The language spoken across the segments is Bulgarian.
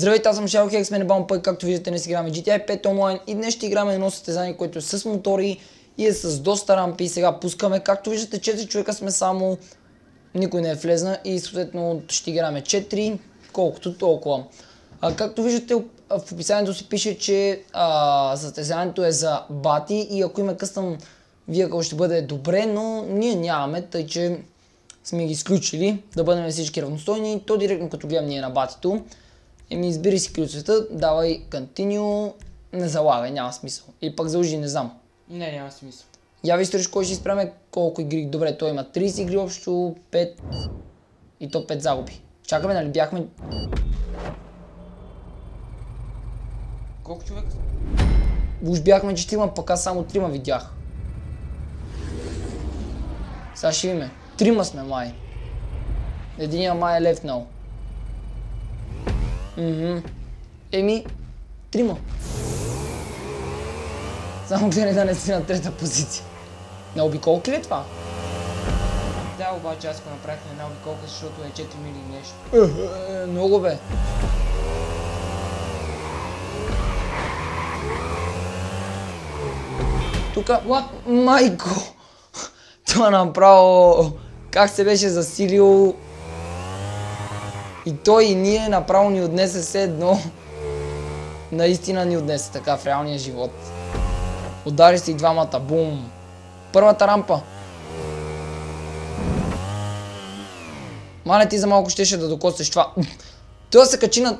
Здравейте, аз съм Шелхекс, мен е Баум Пък, както виждате днес играме GTA 5 онлайн и днес ще играме едно състезание, което е с мотори и е с доста рампи. Сега пускаме, както виждате 4 човека сме само, никой не е влезна и съответно ще играме 4, колкото толкова. Както виждате в описанието си пише, че състезанието е за бати и ако има къстъм vehicle ще бъде добре, но ние нямаме, тъй че сме ги изключили да бъдем всички равностойни. То директно като гледам ние на батито. Избери си ключовете, давай continue, не залагай, няма смисъл. Или пък заложи, не знам. Не, няма смисъл. Я ви сториш кой ще изпреме колко игри. Добре, той има 30 игри общо, 5 и то 5 загуби. Чакаме, нали бяхме... Колко човека са? Уж бяхме 4, пък аз само 3 видях. Сега ще видим. 3 сме май. Единия май е лефнал. Еми, 3. Само гледай да не си на трета позиция. На обиколки ли е това? Да, обаче аз го направих на една обиколка, защото е 4 мили и нещо. Много бе. Тука, майко! Това направо... Как се беше засилил... И той и ние направо ни отнесе все едно. Наистина ни отнесе така в реалния живот. Удари се и двамата. Бум! Първата рампа. Мале, ти за малко щеше да докосеш това. Той се качи на...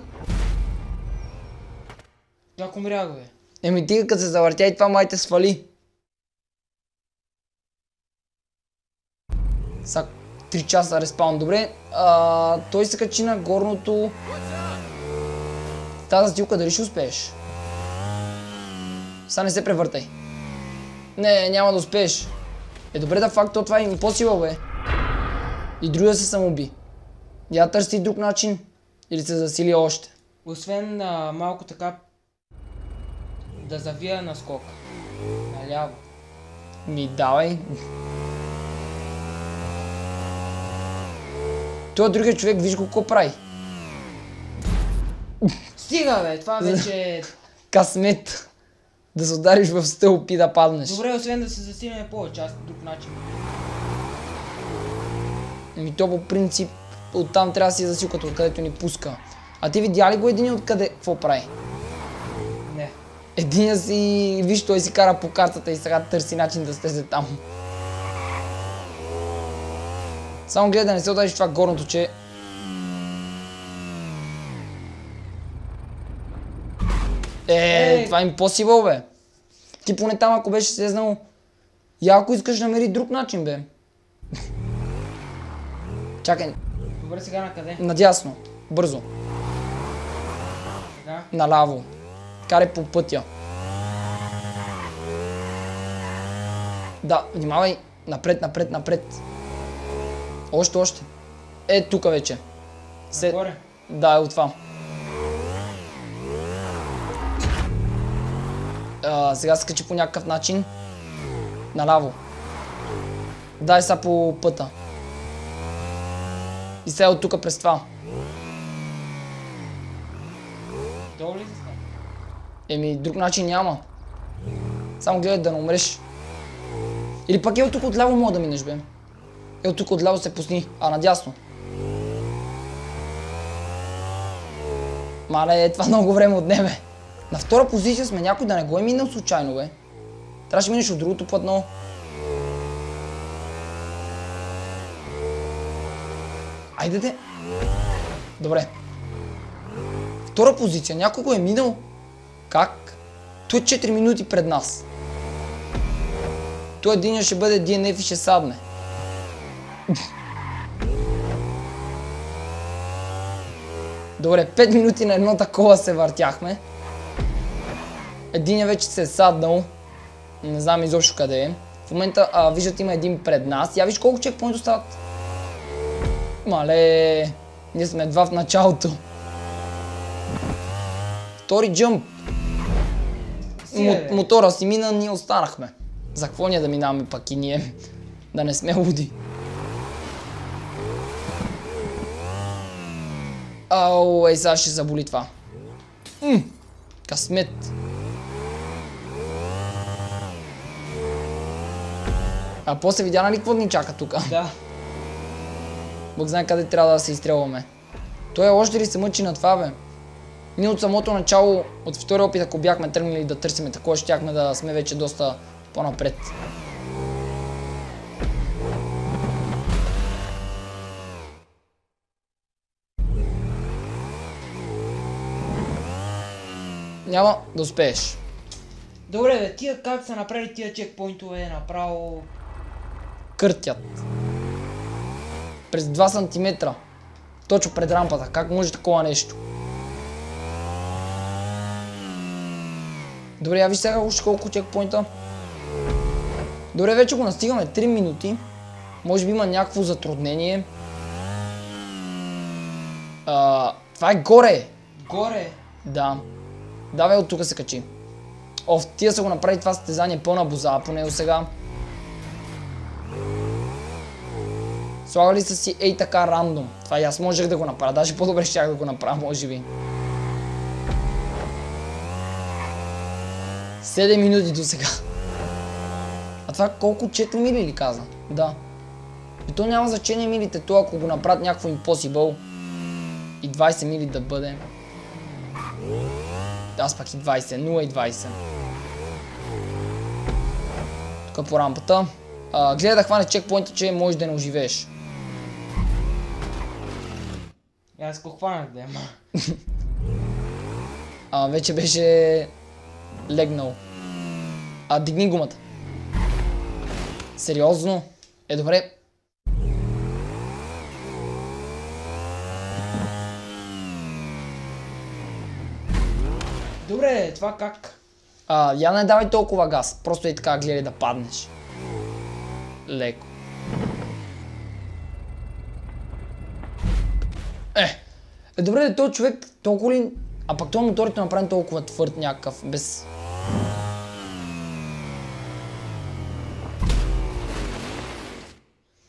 Как умрях, бе? Еми ти като се завъртя и това май те свали. Са 3 часа респаун. Добре, той се качи на горното. Тази стилка дали ще успееш? Сега не се превъртай. Не, няма да успееш. Добре да факт, това е impossible, бе. И другия се самоуби. Я търси друг начин. Или се засили още. Освен малко така да завия на скок. Наляво. Ми давай. Той другия човек, виж го какво прави. Стига, бе, това вече е... Късмет. Да се удариш в стълб и да паднеш. Добре, освен да се засилим повече, аз друг начин. Ами то по принцип оттам трябва да си засилката, откъдето ни пуска. А ти видя ли го един откъде? Какво прави? Не. Единия си, виж, той си кара по картата и сега търси начин да слезе там. Само гледай да не се удариш това горното, че... Това е impossible, бе. Ти поне там, ако беше слезнал... Я ако искаш намери друг начин, бе. Чакай. Добре, сега на къде? Надясно. Бързо. Да. Наляво. Карай по пътя. Да, внимавай. Напред, напред, напред. Още, още. Тука вече. Нагоре? Да, е от това. Сега се качи по някакъв начин. Наляво. Дай сега по пъта. И сега от тука през това. Долу ли се става? Еми, друг начин няма. Само гледай да не умреш. Или пък от тук отляво мога да минеш, бе. От тук отляво се пусни, надясно. Мале, това много време отнеме. На втора позиция сме, някой да не го е минал случайно, бе. Трябваше минеш от другото платно. Айде де. Добре. Втора позиция, някой го е минал. Как? Той е 4 минути пред нас. Той един ще бъде DNF и ще садне. Добре, 5 минути на едно такова се въртяхме. Единия вече се е саднал. Не знам изобщо къде е. В момента виждате има един пред нас. Я виж колко чекпоинта остават. Мале, ние сме едва в началото. Втори джъмп. Мотора си мина, ние останахме. За какво ние да минаваме пък и ние? Да не сме луди. Ау, сега ще заболи това. Късмет. А после видя нали какво ни чака тука? Да. Бог знае къде трябва да се изстрелваме. Той още ли се мъчи на това, бе? Ние от самото начало, от втория опит, ако бяхме тръгнали да търсиме такова, щяхме да сме вече доста по-напред. Няма да успееш. Добре, бе, тия как са направили тия чекпоинтове направо... Къртят. През 2 см. Точно пред рампата. Как може такова нещо? Добре, я виж сега още колко чекпоинта. Добре, вече го настигаме 3 минути. Може би има някакво затруднение. Това е горе. Горе? Да. Давай от тук се качи. Тия са го направи това състезание пълна боза по него сега. Слагали са си ей така рандом. Това и аз можех да го направя. Даже по-добре щях да го направя, може би. 7 минути до сега. А това колко 4 мили ли каза? Да. И то няма значение милите, то ако го направят някакво impossible. И 20 мили да бъде. Аз пак и 20, 0 и 20. Тук по рампата. Гледай да хванеш чекпоинта, че можеш да не оживееш. Аз го хванах да Вече беше легнал. Дигни гумата. Сериозно? Добре. Добре, това как? Я не давай толкова газ. Просто и така гледай да паднеш. Леко. Добре, този човек толкова ли... пък този моторите направи толкова твърд някакъв, без...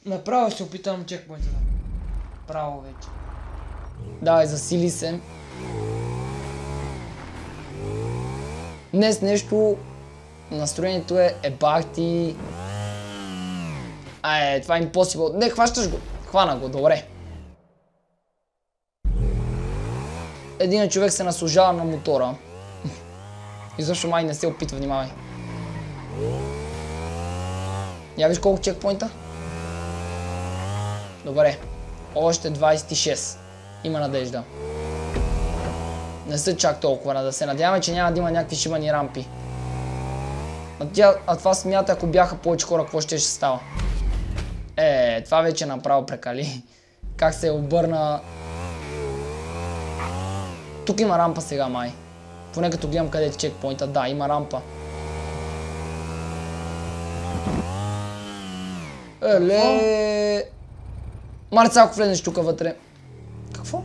Направо ще опитам чекпоинта. Право вече. Давай, засили се. Днес нещо... Настроението е бах ти... Това е impossible. Не, хващаш го. Хвана го, добре. Един човек се наслужава на мотора. И защо май не се опитва, внимавай. Я виж колко чекпоинта? Добре. Още 26. Има надежда. Не са чак толкова, да се надяваме, че няма да има някакви шибани рампи. Това смята, ако бяха повече хора, какво ще става? Това вече направо прекали. Как се обърна... Тук има рампа сега, май. Поне като гледам къде е чекпоинта. Да, има рампа. Марца, ако влезеш тук вътре. Какво?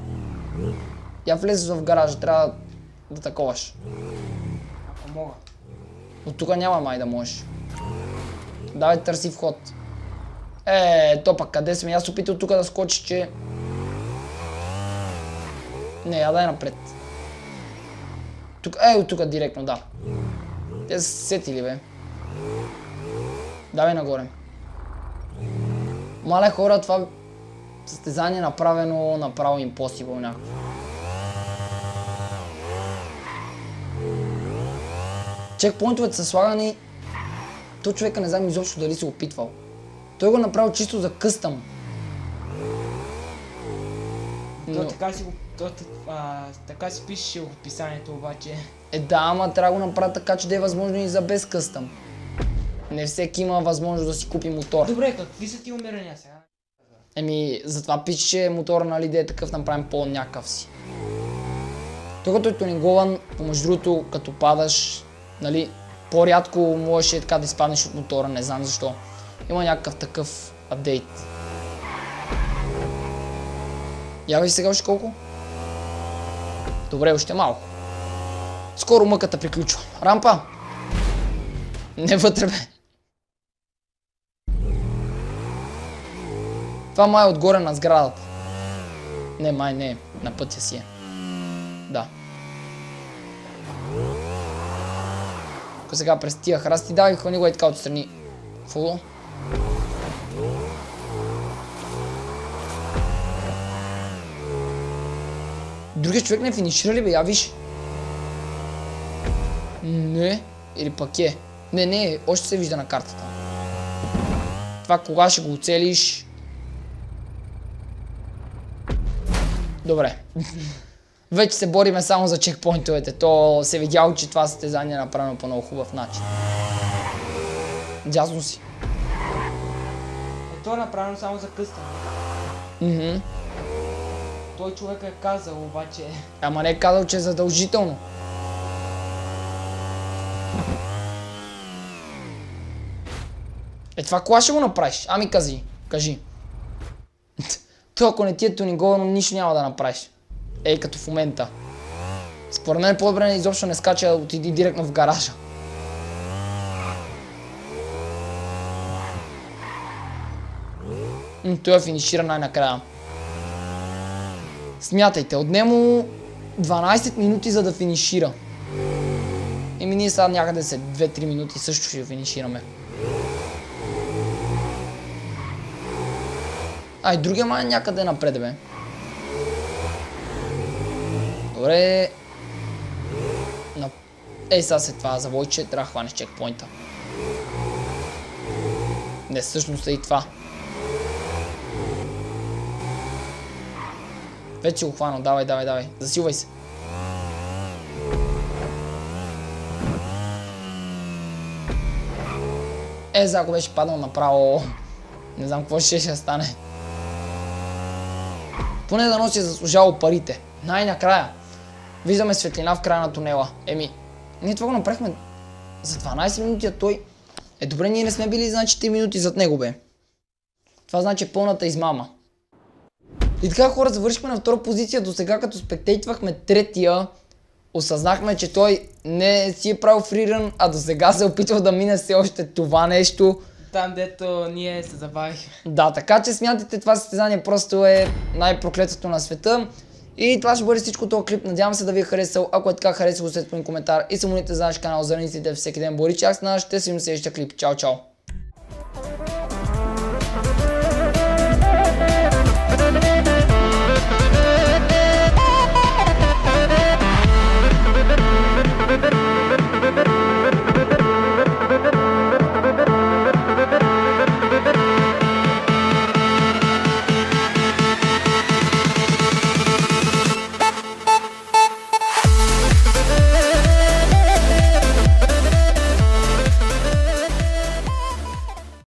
Я влезеш в гаража, трябва да таковаш. Ако мога. От тук няма май да можеш. Давай, търси вход. То пък къде сме? Аз опитал тук да скочи, че... Не, я дай напред. Тук, от тук директно, да. Те са сетили, бе. Давай нагоре. Мале хора, това състезание е направо impossible някакво. Чекпоинтовете са слагани... Той човека не знам изобщо дали се опитвал. Той го направил чисто за къстъм. Така си пишеше в описанието обаче. Да, ама трябва да го направя така, че да е възможно и за без къстъм. Не всеки има възможност да си купи мотор. Добре, какви са ти умирания сега? Затова пише, че мотора, нали, да е такъв направим по-някакъв си. Той като е тунингован, помежду другото, като падаш, нали, по-рядко можеше така да изпаднеш от мотора, не знам защо. Има някакъв такъв апдейт. Я виж сега още колко? Добре, още малко. Скоро мъката приключва. Рампа! Не вътре, бе. Това май е отгоре на сградата. Не, май не е. На пътя си е. Да. Тук сега през тия храсти, давай хвани го и така отстрани. Фу. Другият човек не финишира ли бе, я виж. Не, или пък е. Не, още се вижда на картата. Това кога ще го оцелиш? Добре. Вече се бориме само за чекпоинтовете. То се видяло, че това състезание е направено по много хубав начин. Дясно си. То е направено само за къстане. Той човек е казал, обаче... Ама не е казал, че е задължително. Това кога ще го направиш? Ами кажи. То ако не ти е тунинговано, нищо няма да направиш. Ей, като в момента. Според мен по-добре изобщо не скача, отиди директно в гаража. Той е финишира най-накрая. Смятайте, отнемо 12 минути за да финишира. Еми ние сега някъде след 2-3 минути също ще финишираме. Ай, другия май някъде напред, бе. Добре. Ей, сега след това завойче, трябва да хванеш чекпоинта. Не, всъщност е и това. Вече го хвана, давай. Засилвай се. Ако беше паднал направо, не знам какво ще стане. Поне да носи заслужало парите. Най-накрая. Виждаме светлина в края на тунела. Ние това го направихме за 12 минути, а той... Добре, ние не сме били значи 3 минути зад него, бе. Това значи пълната измама. И така, хора, завършихме на втора позиция. До сега, като спектейтвахме третия, осъзнахме, че той не си е правил фрирън, а до сега се е опитвал да мине все още това нещо. Там, дето ние се забавихме. Да, така че смятайте, това състезание просто е най-проклетото на света. И това ще бъде всичко този клип. Надявам се да ви е харесал. Ако е така, харесал го след по коментар и се абонирайте за наш канал, за да не всеки ден Боричак с нас. Ще си им следващия клип. Чао!